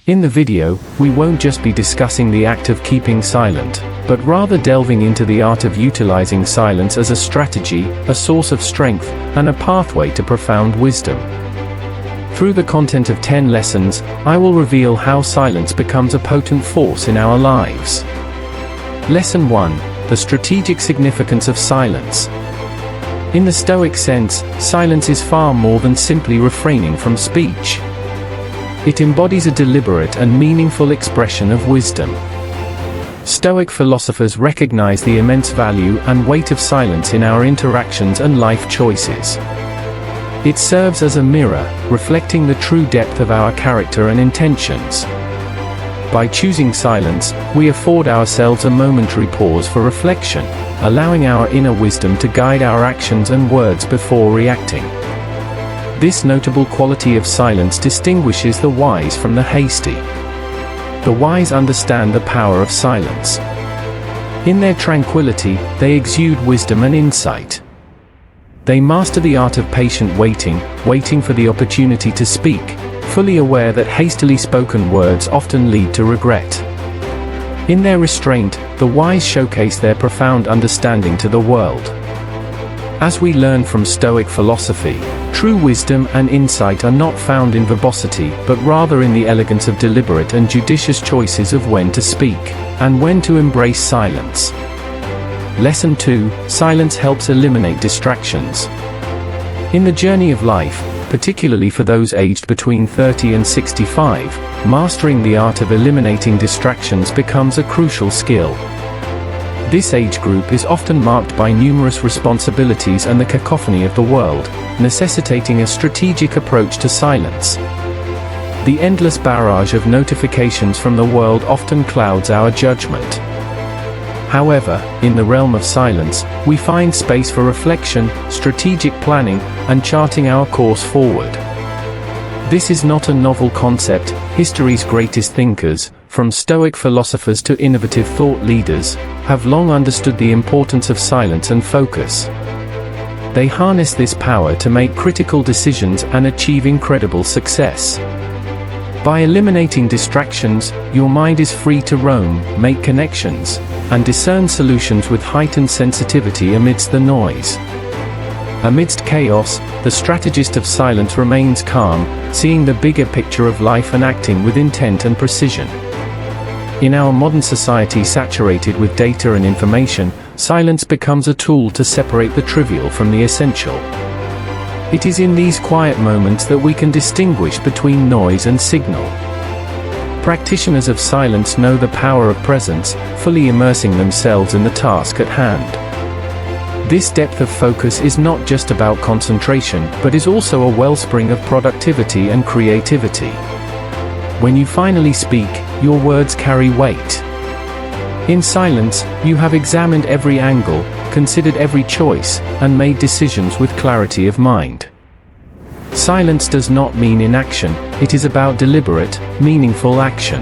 In the video, we won't just be discussing the act of keeping silent, but rather delving into the art of utilizing silence as a strategy, a source of strength, and a pathway to profound wisdom. Through the content of 10 lessons, I will reveal how silence becomes a potent force in our lives. Lesson 1. The strategic significance of silence. In the Stoic sense, silence is far more than simply refraining from speech. It embodies a deliberate and meaningful expression of wisdom. Stoic philosophers recognize the immense value and weight of silence in our interactions and life choices. It serves as a mirror, reflecting the true depth of our character and intentions. By choosing silence, we afford ourselves a momentary pause for reflection, allowing our inner wisdom to guide our actions and words before reacting. This notable quality of silence distinguishes the wise from the hasty. The wise understand the power of silence. In their tranquility, they exude wisdom and insight. They master the art of patient waiting for the opportunity to speak, fully aware that hastily spoken words often lead to regret. In their restraint, the wise showcase their profound understanding to the world. As we learn from Stoic philosophy, true wisdom and insight are not found in verbosity, but rather in the elegance of deliberate and judicious choices of when to speak, and when to embrace silence. Lesson 2. Silence helps eliminate distractions. In the journey of life, particularly for those aged between 30 and 65, mastering the art of eliminating distractions becomes a crucial skill. This age group is often marked by numerous responsibilities and the cacophony of the world, necessitating a strategic approach to silence. The endless barrage of notifications from the world often clouds our judgment. However, in the realm of silence, we find space for reflection, strategic planning, and charting our course forward. This is not a novel concept. History's greatest thinkers, from Stoic philosophers to innovative thought leaders, have long understood the importance of silence and focus. They harness this power to make critical decisions and achieve incredible success. By eliminating distractions, your mind is free to roam, make connections, and discern solutions with heightened sensitivity amidst the noise. Amidst chaos, the strategist of silence remains calm, seeing the bigger picture of life and acting with intent and precision. In our modern society saturated with data and information, silence becomes a tool to separate the trivial from the essential. It is in these quiet moments that we can distinguish between noise and signal. Practitioners of silence know the power of presence, fully immersing themselves in the task at hand. This depth of focus is not just about concentration, but is also a wellspring of productivity and creativity. When you finally speak, your words carry weight. In silence, you have examined every angle, considered every choice, and made decisions with clarity of mind. Silence does not mean inaction, it is about deliberate, meaningful action.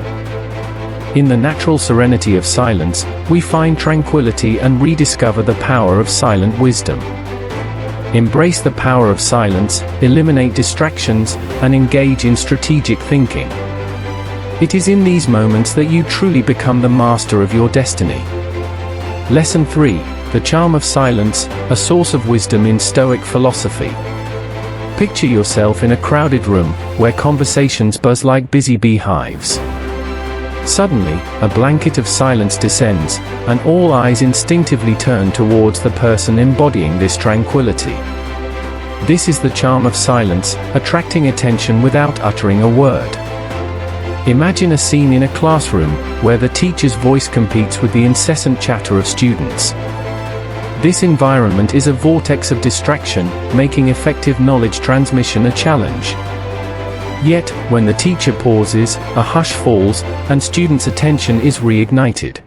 In the natural serenity of silence, we find tranquility and rediscover the power of silent wisdom. Embrace the power of silence, eliminate distractions, and engage in strategic thinking. It is in these moments that you truly become the master of your destiny. Lesson 3. The charm of silence, a source of wisdom in Stoic philosophy. Picture yourself in a crowded room, where conversations buzz like busy beehives. Suddenly, a blanket of silence descends, and all eyes instinctively turn towards the person embodying this tranquility. This is the charm of silence, attracting attention without uttering a word. Imagine a scene in a classroom, where the teacher's voice competes with the incessant chatter of students. This environment is a vortex of distraction, making effective knowledge transmission a challenge. Yet, when the teacher pauses, a hush falls, and students' attention is reignited.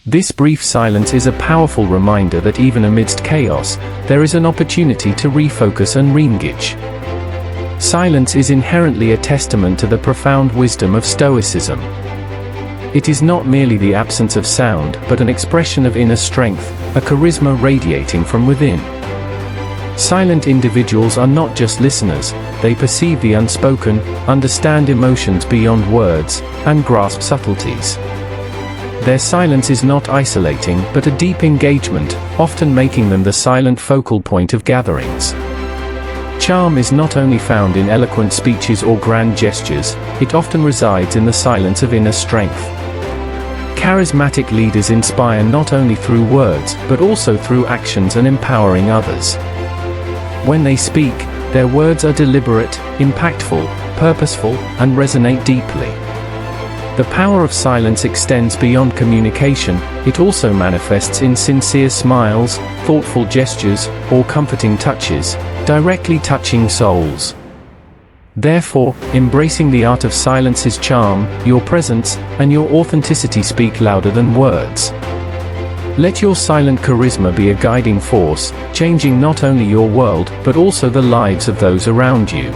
This brief silence is a powerful reminder that even amidst chaos, there is an opportunity to refocus and re-engage. Silence is inherently a testament to the profound wisdom of Stoicism. It is not merely the absence of sound, but an expression of inner strength, a charisma radiating from within. Silent individuals are not just listeners, they perceive the unspoken, understand emotions beyond words, and grasp subtleties. Their silence is not isolating but a deep engagement, often making them the silent focal point of gatherings. Charm is not only found in eloquent speeches or grand gestures, it often resides in the silence of inner strength. Charismatic leaders inspire not only through words but also through actions and empowering others. When they speak, their words are deliberate, impactful, purposeful, and resonate deeply. The power of silence extends beyond communication, it also manifests in sincere smiles, thoughtful gestures, or comforting touches, directly touching souls. Therefore, embracing the art of silence's charm, your presence, and your authenticity speak louder than words. Let your silent charisma be a guiding force, changing not only your world but also the lives of those around you.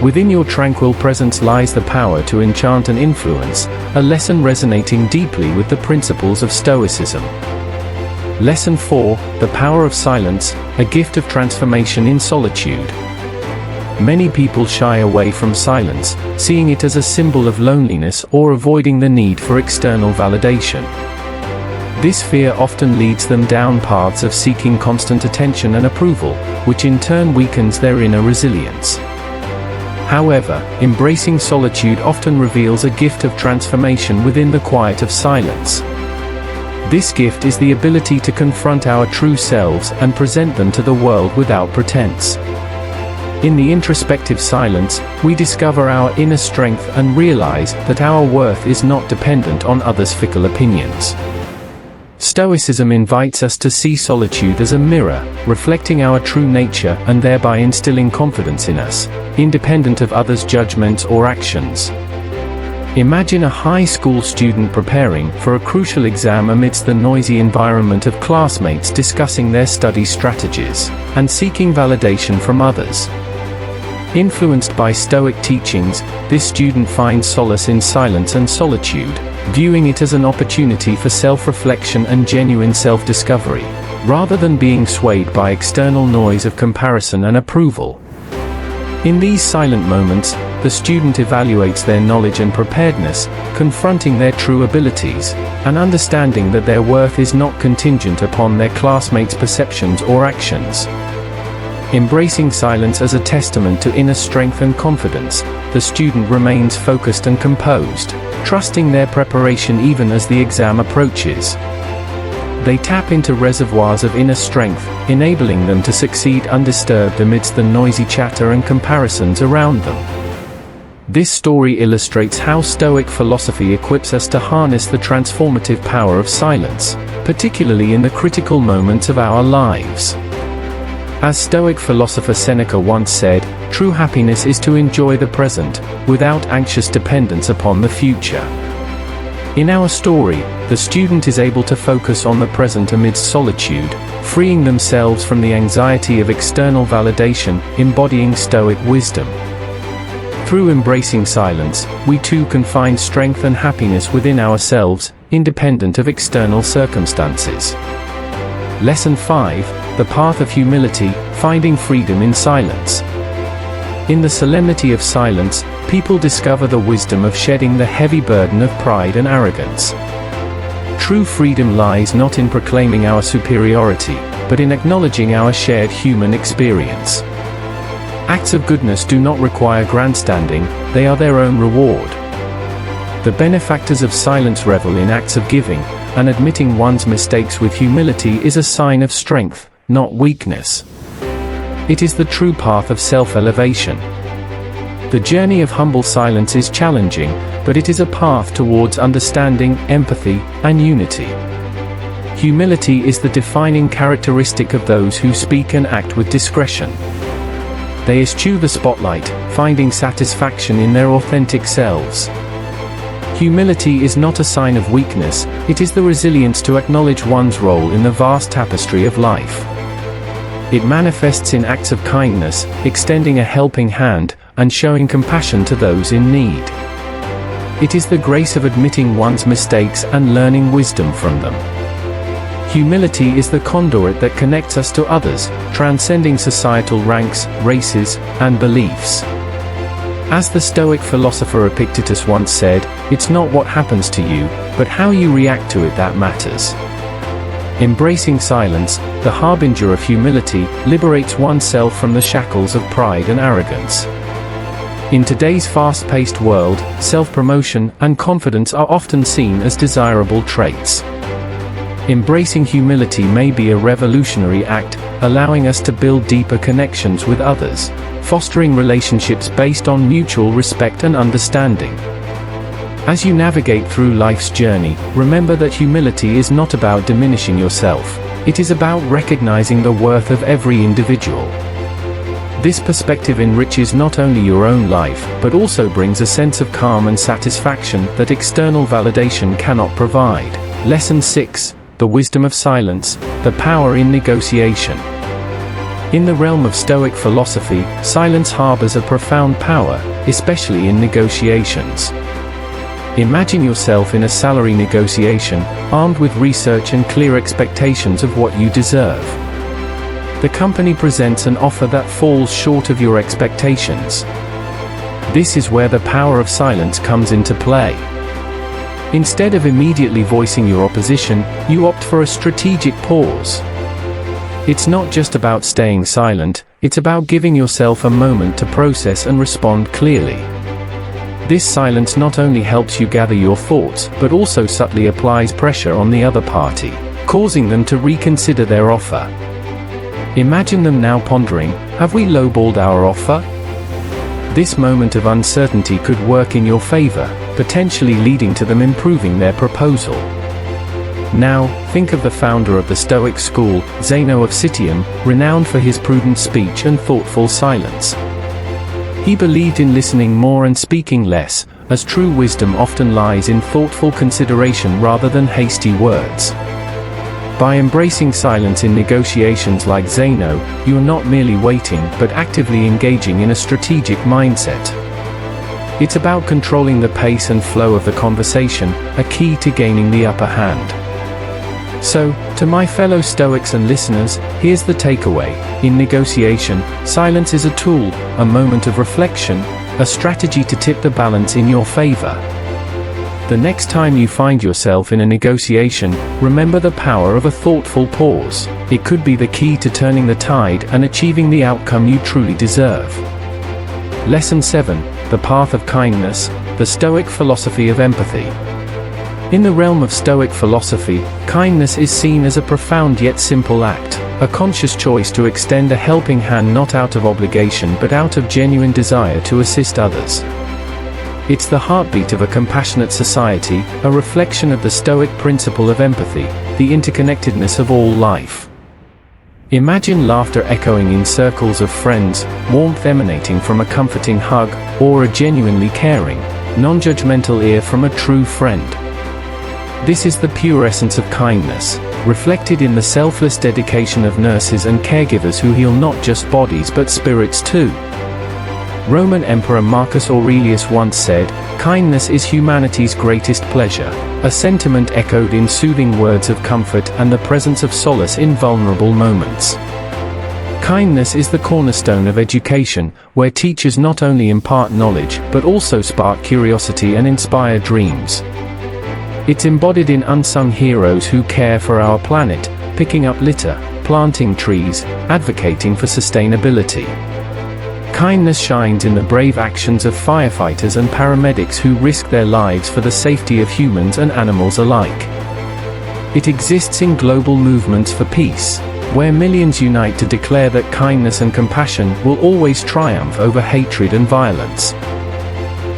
Within your tranquil presence lies the power to enchant and influence, a lesson resonating deeply with the principles of Stoicism. Lesson 4: The Power of Silence, a gift of transformation in solitude. Many people shy away from silence, seeing it as a symbol of loneliness or avoiding the need for external validation. This fear often leads them down paths of seeking constant attention and approval, which in turn weakens their inner resilience. However, embracing solitude often reveals a gift of transformation within the quiet of silence. This gift is the ability to confront our true selves and present them to the world without pretense. In the introspective silence, we discover our inner strength and realize that our worth is not dependent on others' fickle opinions. Stoicism invites us to see solitude as a mirror, reflecting our true nature and thereby instilling confidence in us, independent of others' judgments or actions. Imagine a high school student preparing for a crucial exam amidst the noisy environment of classmates discussing their study strategies and seeking validation from others. Influenced by Stoic teachings, this student finds solace in silence and solitude, viewing it as an opportunity for self-reflection and genuine self-discovery, rather than being swayed by external noise of comparison and approval. In these silent moments, the student evaluates their knowledge and preparedness, confronting their true abilities, and understanding that their worth is not contingent upon their classmates' perceptions or actions. Embracing silence as a testament to inner strength and confidence, the student remains focused and composed, trusting their preparation even as the exam approaches. They tap into reservoirs of inner strength, enabling them to succeed undisturbed amidst the noisy chatter and comparisons around them. This story illustrates how Stoic philosophy equips us to harness the transformative power of silence, particularly in the critical moments of our lives. As Stoic philosopher Seneca once said, true happiness is to enjoy the present, without anxious dependence upon the future. In our story, the student is able to focus on the present amidst solitude, freeing themselves from the anxiety of external validation, embodying Stoic wisdom. Through embracing silence, we too can find strength and happiness within ourselves, independent of external circumstances. Lesson 5: The Path of Humility, Finding Freedom in Silence. In the solemnity of silence, people discover the wisdom of shedding the heavy burden of pride and arrogance. True freedom lies not in proclaiming our superiority, but in acknowledging our shared human experience. Acts of goodness do not require grandstanding, they are their own reward. The benefactors of silence revel in acts of giving, and admitting one's mistakes with humility is a sign of strength, not weakness. It is the true path of self-elevation. The journey of humble silence is challenging, but it is a path towards understanding, empathy, and unity. Humility is the defining characteristic of those who speak and act with discretion. They eschew the spotlight, finding satisfaction in their authentic selves. Humility is not a sign of weakness, it is the resilience to acknowledge one's role in the vast tapestry of life. It manifests in acts of kindness, extending a helping hand, and showing compassion to those in need. It is the grace of admitting one's mistakes and learning wisdom from them. Humility is the conduit that connects us to others, transcending societal ranks, races, and beliefs. As the Stoic philosopher Epictetus once said, "It's not what happens to you, but how you react to it that matters." Embracing silence, the harbinger of humility, liberates oneself from the shackles of pride and arrogance. In today's fast-paced world, self-promotion and confidence are often seen as desirable traits. Embracing humility may be a revolutionary act, allowing us to build deeper connections with others, fostering relationships based on mutual respect and understanding. As you navigate through life's journey, remember that humility is not about diminishing yourself. It is about recognizing the worth of every individual. This perspective enriches not only your own life, but also brings a sense of calm and satisfaction that external validation cannot provide. Lesson 6. The wisdom of silence, the power in negotiation. In the realm of Stoic philosophy, silence harbors a profound power, especially in negotiations. Imagine yourself in a salary negotiation, armed with research and clear expectations of what you deserve. The company presents an offer that falls short of your expectations. This is where the power of silence comes into play. Instead of immediately voicing your opposition, you opt for a strategic pause. It's not just about staying silent, it's about giving yourself a moment to process and respond clearly. This silence not only helps you gather your thoughts, but also subtly applies pressure on the other party, causing them to reconsider their offer. Imagine them now pondering, have we lowballed our offer? This moment of uncertainty could work in your favor, potentially leading to them improving their proposal. Now, think of the founder of the Stoic school, Zeno of Citium, renowned for his prudent speech and thoughtful silence. He believed in listening more and speaking less, as true wisdom often lies in thoughtful consideration rather than hasty words. By embracing silence in negotiations like Zeno, you are not merely waiting but actively engaging in a strategic mindset. It's about controlling the pace and flow of the conversation, a key to gaining the upper hand. So, to my fellow Stoics and listeners, here's the takeaway. In negotiation, silence is a tool, a moment of reflection, a strategy to tip the balance in your favor. The next time you find yourself in a negotiation, remember the power of a thoughtful pause. It could be the key to turning the tide and achieving the outcome you truly deserve. Lesson 7. The path of kindness, the Stoic philosophy of empathy. In the realm of Stoic philosophy, kindness is seen as a profound yet simple act, a conscious choice to extend a helping hand not out of obligation but out of genuine desire to assist others. It's the heartbeat of a compassionate society, a reflection of the Stoic principle of empathy, the interconnectedness of all life. Imagine laughter echoing in circles of friends, warmth emanating from a comforting hug, or a genuinely caring, non-judgmental ear from a true friend. This is the pure essence of kindness, reflected in the selfless dedication of nurses and caregivers who heal not just bodies but spirits too. Roman Emperor Marcus Aurelius once said, "Kindness is humanity's greatest pleasure," a sentiment echoed in soothing words of comfort and the presence of solace in vulnerable moments. Kindness is the cornerstone of education, where teachers not only impart knowledge but also spark curiosity and inspire dreams. It's embodied in unsung heroes who care for our planet, picking up litter, planting trees, advocating for sustainability. Kindness shines in the brave actions of firefighters and paramedics who risk their lives for the safety of humans and animals alike. It exists in global movements for peace, where millions unite to declare that kindness and compassion will always triumph over hatred and violence.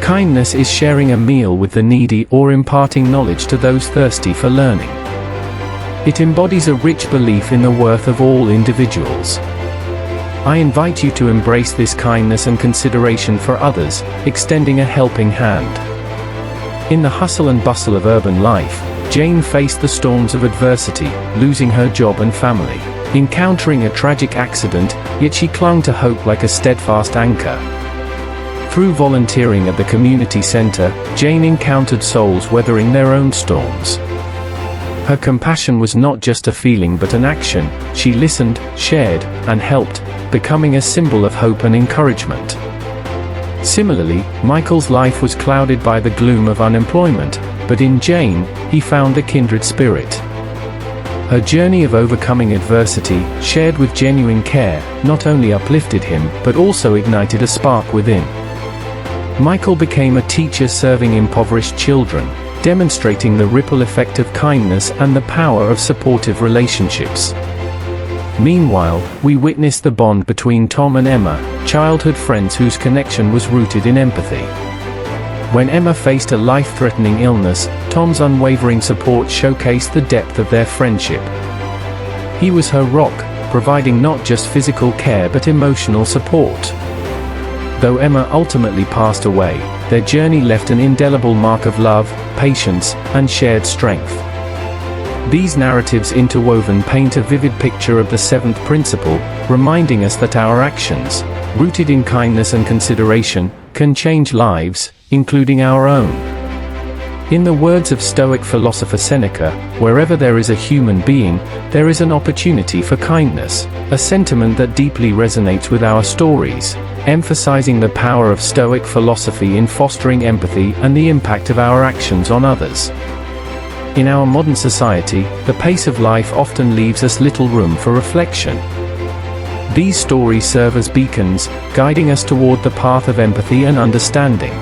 Kindness is sharing a meal with the needy or imparting knowledge to those thirsty for learning. It embodies a rich belief in the worth of all individuals. I invite you to embrace this kindness and consideration for others, extending a helping hand. In the hustle and bustle of urban life, Jane faced the storms of adversity, losing her job and family, encountering a tragic accident, yet she clung to hope like a steadfast anchor. Through volunteering at the community center, Jane encountered souls weathering their own storms. Her compassion was not just a feeling but an action. She listened, shared, and helped, becoming a symbol of hope and encouragement. Similarly, Michael's life was clouded by the gloom of unemployment, but in Jane, he found a kindred spirit. Her journey of overcoming adversity, shared with genuine care, not only uplifted him, but also ignited a spark within. Michael became a teacher serving impoverished children, demonstrating the ripple effect of kindness and the power of supportive relationships. Meanwhile, we witnessed the bond between Tom and Emma, childhood friends whose connection was rooted in empathy. When Emma faced a life-threatening illness, Tom's unwavering support showcased the depth of their friendship. He was her rock, providing not just physical care but emotional support. Though Emma ultimately passed away, their journey left an indelible mark of love, patience, and shared strength. These narratives interwoven paint a vivid picture of the seventh principle, reminding us that our actions, rooted in kindness and consideration, can change lives, including our own. In the words of Stoic philosopher Seneca, wherever there is a human being, there is an opportunity for kindness, a sentiment that deeply resonates with our stories, emphasizing the power of Stoic philosophy in fostering empathy and the impact of our actions on others. In our modern society, the pace of life often leaves us little room for reflection. These stories serve as beacons, guiding us toward the path of empathy and understanding.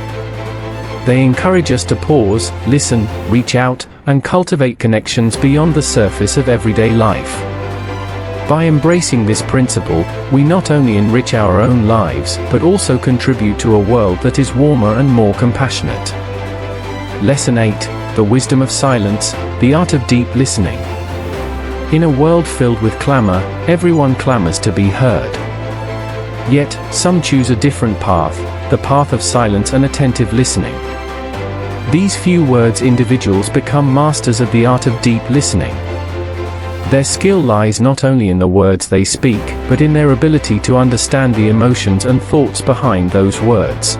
They encourage us to pause, listen, reach out, and cultivate connections beyond the surface of everyday life. By embracing this principle, we not only enrich our own lives, but also contribute to a world that is warmer and more compassionate. Lesson 8: The Wisdom of Silence, the Art of Deep Listening. In a world filled with clamor, everyone clamors to be heard. Yet, some choose a different path, the path of silence and attentive listening. These few words individuals become masters of the art of deep listening. Their skill lies not only in the words they speak, but in their ability to understand the emotions and thoughts behind those words.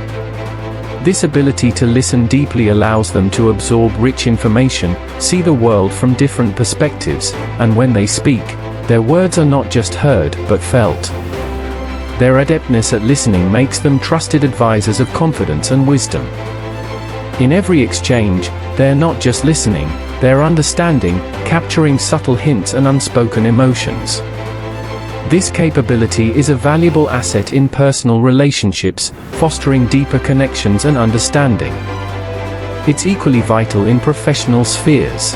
This ability to listen deeply allows them to absorb rich information, see the world from different perspectives, and when they speak, their words are not just heard, but felt. Their adeptness at listening makes them trusted advisors of confidence and wisdom. In every exchange, they're not just listening, they're understanding, capturing subtle hints and unspoken emotions. This capability is a valuable asset in personal relationships, fostering deeper connections and understanding. It's equally vital in professional spheres.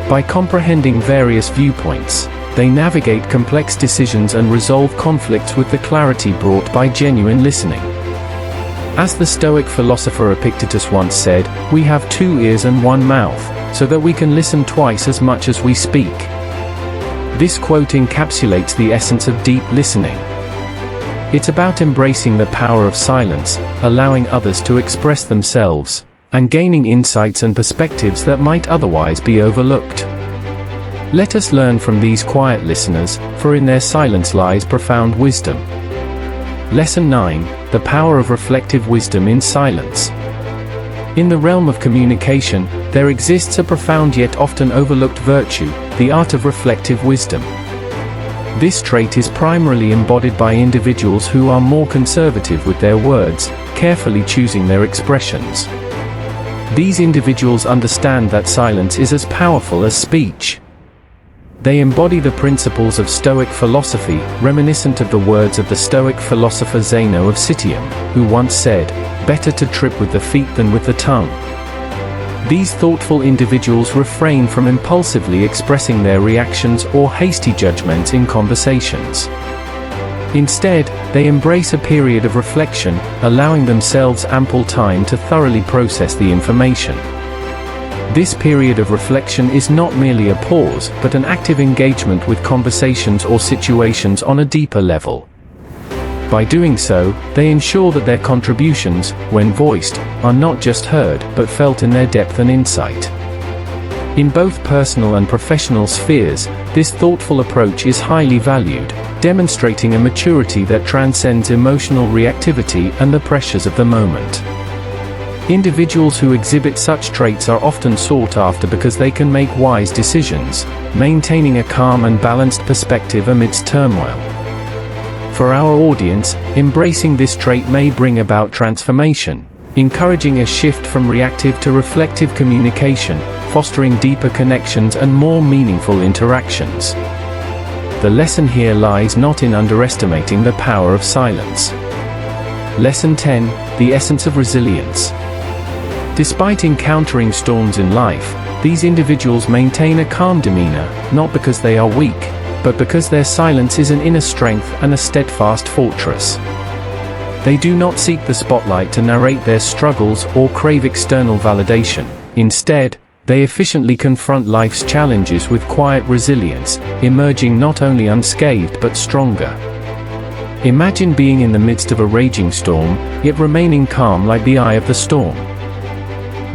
By comprehending various viewpoints, they navigate complex decisions and resolve conflicts with the clarity brought by genuine listening. As the Stoic philosopher Epictetus once said, "We have 2 ears and 1 mouth, so that we can listen twice as much as we speak." This quote encapsulates the essence of deep listening. It's about embracing the power of silence, allowing others to express themselves, and gaining insights and perspectives that might otherwise be overlooked. Let us learn from these quiet listeners, for in their silence lies profound wisdom. Lesson 9: The Power of Reflective Wisdom in Silence. In the realm of communication, there exists a profound yet often overlooked virtue, the art of reflective wisdom. This trait is primarily embodied by individuals who are more conservative with their words, carefully choosing their expressions. These individuals understand that silence is as powerful as speech. They embody the principles of Stoic philosophy, reminiscent of the words of the Stoic philosopher Zeno of Citium, who once said, "Better to trip with the feet than with the tongue." These thoughtful individuals refrain from impulsively expressing their reactions or hasty judgments in conversations. Instead, they embrace a period of reflection, allowing themselves ample time to thoroughly process the information. This period of reflection is not merely a pause, but an active engagement with conversations or situations on a deeper level. By doing so, they ensure that their contributions, when voiced, are not just heard, but felt in their depth and insight. In both personal and professional spheres, this thoughtful approach is highly valued, demonstrating a maturity that transcends emotional reactivity and the pressures of the moment. Individuals who exhibit such traits are often sought after because they can make wise decisions, maintaining a calm and balanced perspective amidst turmoil. For our audience, embracing this trait may bring about transformation, encouraging a shift from reactive to reflective communication, fostering deeper connections and more meaningful interactions. The lesson here lies not in underestimating the power of silence. Lesson 10: The essence of resilience. Despite encountering storms in life, these individuals maintain a calm demeanor, not because they are weak, but because their silence is an inner strength and a steadfast fortress. They do not seek the spotlight to narrate their struggles or crave external validation. Instead, they efficiently confront life's challenges with quiet resilience, emerging not only unscathed but stronger. Imagine being in the midst of a raging storm, yet remaining calm like the eye of the storm.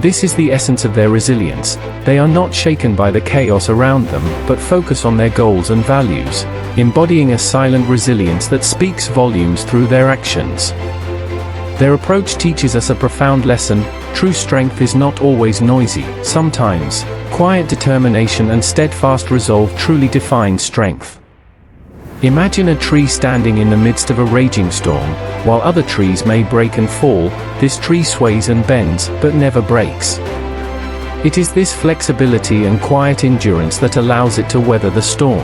This is the essence of their resilience. They are not shaken by the chaos around them, but focus on their goals and values, embodying a silent resilience that speaks volumes through their actions. Their approach teaches us a profound lesson: true strength is not always noisy. Sometimes, quiet determination and steadfast resolve truly define strength. Imagine a tree standing in the midst of a raging storm. While other trees may break and fall, this tree sways and bends, but never breaks. It is this flexibility and quiet endurance that allows it to weather the storm.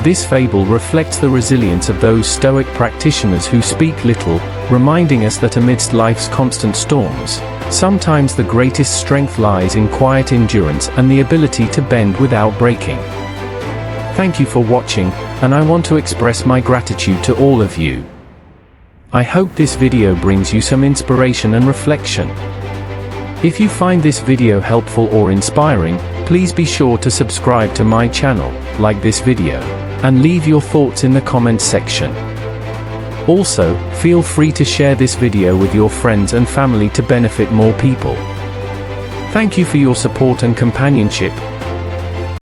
This fable reflects the resilience of those Stoic practitioners who speak little, reminding us that amidst life's constant storms, sometimes the greatest strength lies in quiet endurance and the ability to bend without breaking. Thank you for watching, and I want to express my gratitude to all of you. I hope this video brings you some inspiration and reflection. If you find this video helpful or inspiring, please be sure to subscribe to my channel, like this video, and leave your thoughts in the comments section. Also, feel free to share this video with your friends and family to benefit more people. Thank you for your support and companionship.